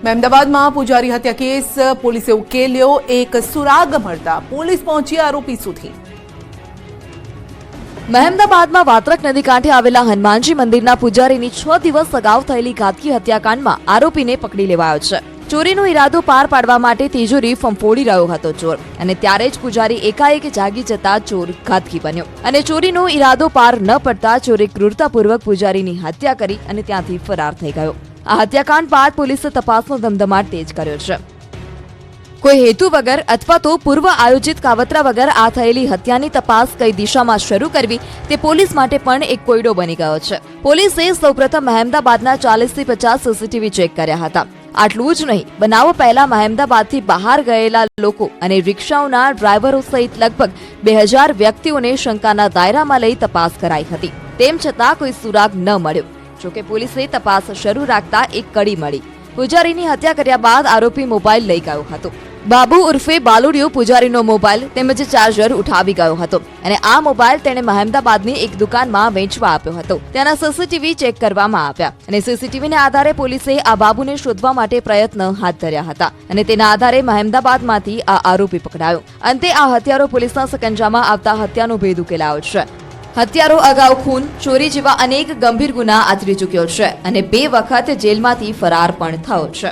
મહેમદાબાદમાં પૂજારી હત્યા કેસ પોલીસે ઉકેલ્યો। એક સુરાગ મળતા પોલીસ પહોંચી આરોપી સુધી। મહેમદાબાદમાં વાત્રક નદી કાંઠે આવેલા હનુમાનજી મંદિરના પૂજારીની 6 દિવસ અગાઉ થયેલી ઘાતકી હત્યાકાંડમાં આરોપીને પકડી લેવાયો છે। ચોરીનો ઈરાદો પાર પાડવા માટે તિજોરી ફંફોડી રહ્યો હતો ચોર, અને ત્યારે જ પૂજારી એકાએક જાગી જતા ચોર ઘાતકી બન્યો, અને ચોરીનો ઈરાદો પાર ન પડતા ચોરે ક્રૂરતાપૂર્વક પૂજારીની હત્યા કરી અને ત્યાંથી ફરાર થઈ ગયો। આ હત્યાકાંડ બાદ પોલીસે તપાસનો ધમધમાટ તેજ કર્યો છે। કોઈ હેતુ વગર અથવા તો પૂર્વ આયોજિત કાવતરા વગર આ થયેલી હત્યાની તપાસ કઈ દિશામાં શરૂ કરવી તે પોલીસ માટે પણ એક કોયડો બની ગયો છે। પોલીસે સૌપ્રથમ મહેમદાબાદના 40 થી 50 સીસીટીવી ચેક કર્યા હતા। આટલું જ નહીં, બનાવ પહેલા મહેમદાબાદથી બહાર ગયેલા લોકો અને રિક્ષાઓના ડ્રાઈવરો સહિત લગભગ 2000 વ્યક્તિઓને શંકાના દાયરામાં લઈ તપાસ કરાઈ હતી। તેમ છતાં કોઈ સુરાગ ન મળ્યો। જોકે પોલીસે તપાસ શરૂ રાખતા એક કડી મળી। પૂજારીની હત્યા કર્યા બાદ આરોપી મોબાઈલ લઈ ગયો હતો। બાબુ ઉર્ફે બાલુડિયો પૂજારીનો મોબાઈલ તેમજ ચાર્જર ઉઠાવી ગયો હતો, અને આ મોબાઈલ તેણે મહેમદાબાદની એક દુકાનમાં વેચવા આપ્યો હતો। ત્યાંના સીસીટીવી ચેક કરવામાં આવ્યા, અને સીસીટીવીના આધારે પોલીસે આ બાબુને શોધવા માટે પ્રયત્ન હાથ ધર્યા હતા, અને તેના આધારે મહેમદાબાદમાંથી આ આરોપી પકડાયો। અંતે આ હત્યારો પોલીસના સકંજામાં આવતા હત્યાનો ભેદ ઉકેલાયો છે। હત્યારો અગાઉ ખૂન, ચોરી જેવા અનેક ગંભીર ગુના આચરી ચૂક્યો છે, અને 2 વખત જેલમાંથી ફરાર પણ થયો છે।